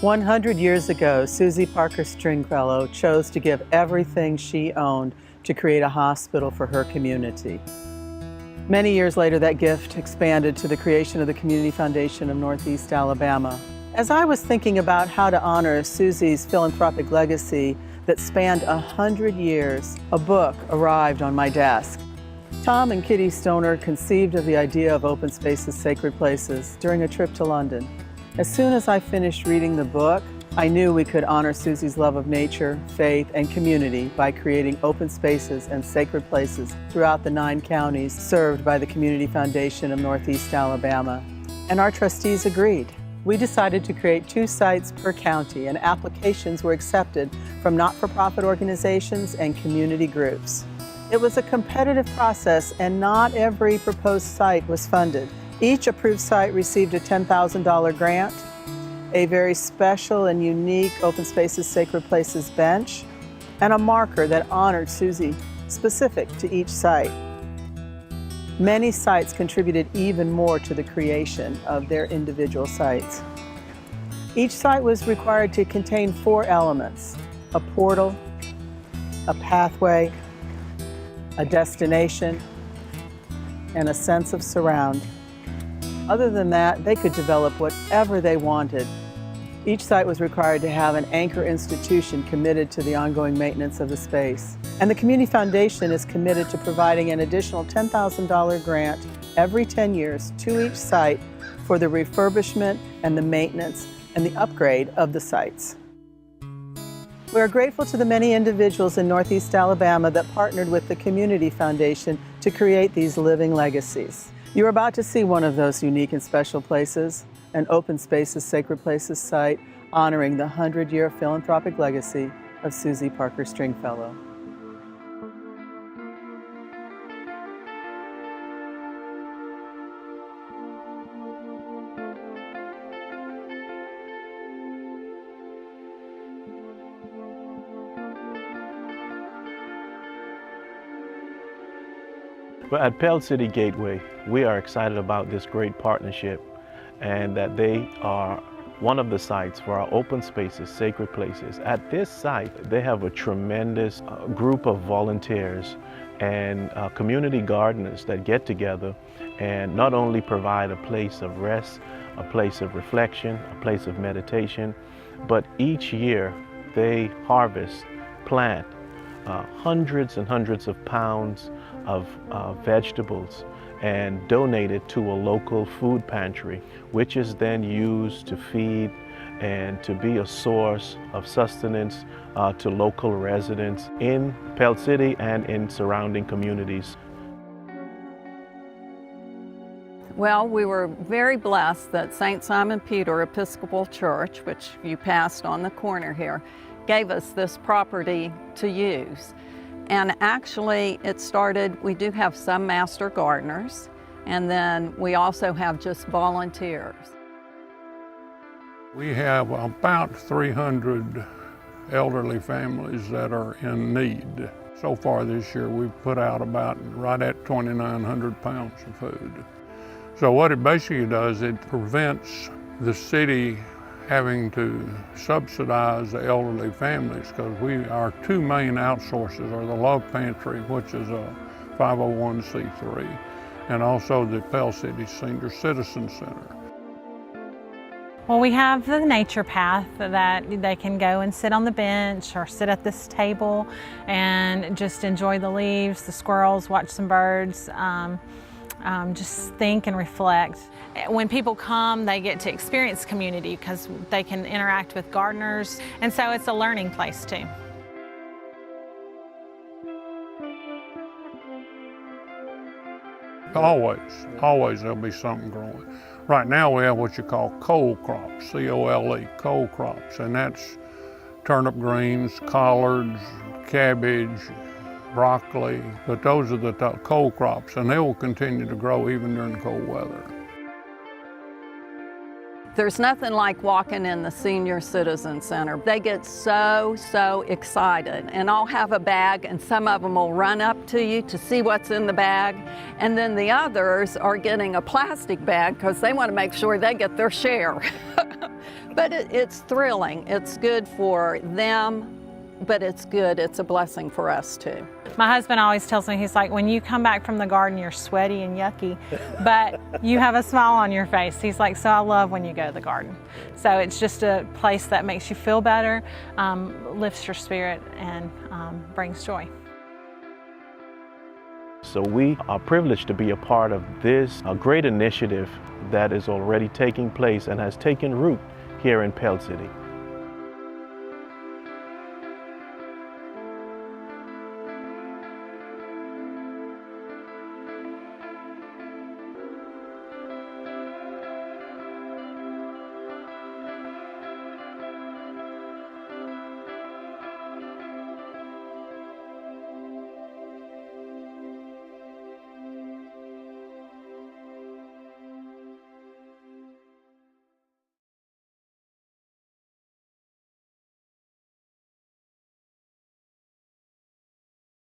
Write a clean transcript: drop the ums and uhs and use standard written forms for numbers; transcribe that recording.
100 years ago, Susie Parker Stringfellow chose to give everything she owned to create a hospital for her community. Many years later, that gift expanded to the creation of the Community Foundation of Northeast Alabama. As I was thinking about how to honor Susie's philanthropic legacy that spanned 100 years, a book arrived on my desk. Tom and Kitty Stoner conceived of the idea of open spaces, sacred places during a trip to London. As soon as I finished reading the book, I knew we could honor Susie's love of nature, faith, and community by creating open spaces and sacred places throughout the 9 counties served by the Community Foundation of Northeast Alabama. And our trustees agreed. We decided to create 2 sites per county, and applications were accepted from not-for-profit organizations and community groups. It was a competitive process, and not every proposed site was funded. Each approved site received a $10,000 grant, a very special and unique Open Spaces Sacred Places bench, and a marker that honored Susie specific to each site. Many sites contributed even more to the creation of their individual sites. Each site was required to contain 4 elements: a portal, a pathway, a destination, and a sense of surround. Other than that, they could develop whatever they wanted. Each site was required to have an anchor institution committed to the ongoing maintenance of the space. And the Community Foundation is committed to providing an additional $10,000 grant every 10 years to each site for the refurbishment and the maintenance and the upgrade of the sites. We are grateful to the many individuals in Northeast Alabama that partnered with the Community Foundation to create these living legacies. You're about to see one of those unique and special places, an Open Spaces Sacred Places site honoring the 100-year philanthropic legacy of Susie Parker Stringfellow. But at Pell City Gateway, we are excited about this great partnership and that they are one of the sites for our open spaces, sacred places. At this site, they have a tremendous group of volunteers and community gardeners that get together and not only provide a place of rest, a place of reflection, a place of meditation, but each year they harvest, plant hundreds and hundreds of pounds of vegetables and donate it to a local food pantry, which is then used to feed and to be a source of sustenance to local residents in Pell City and in surrounding communities. Well, we were very blessed that St. Simon Peter Episcopal Church, which you passed on the corner here, gave us this property to use. And actually it started, we do have some master gardeners, and then we also have just volunteers. We have about 300 elderly families that are in need. So far this year we've put out about right at 2,900 pounds of food. So what it basically does, it prevents the city having to subsidize the elderly families, because our 2 main outsources are the Love Pantry, which is a 501c3, and also the Pell City Senior Citizen Center. Well, we have the nature path that they can go and sit on the bench or sit at this table and just enjoy the leaves, the squirrels, watch some birds, just think and reflect. When people come, they get to experience community because they can interact with gardeners, and so it's a learning place too. Always there'll be something growing. Right now we have what you call cole crops, C-O-L-E, cole crops, and that's turnip greens, collards, cabbage, broccoli, but those are the cole crops, and they will continue to grow even during cold weather. There's nothing like walking in the Senior Citizen Center. They get so excited, and I'll have a bag and some of them will run up to you to see what's in the bag, and then the others are getting a plastic bag because they want to make sure they get their share. But it's thrilling. It's good for them, but it's a blessing for us too. My husband always tells me, he's like, when you come back from the garden, you're sweaty and yucky, but you have a smile on your face. He's like, so I love when you go to the garden. So it's just a place that makes you feel better, lifts your spirit, and brings joy. So we are privileged to be a part of this great initiative that is already taking place and has taken root here in Pell City.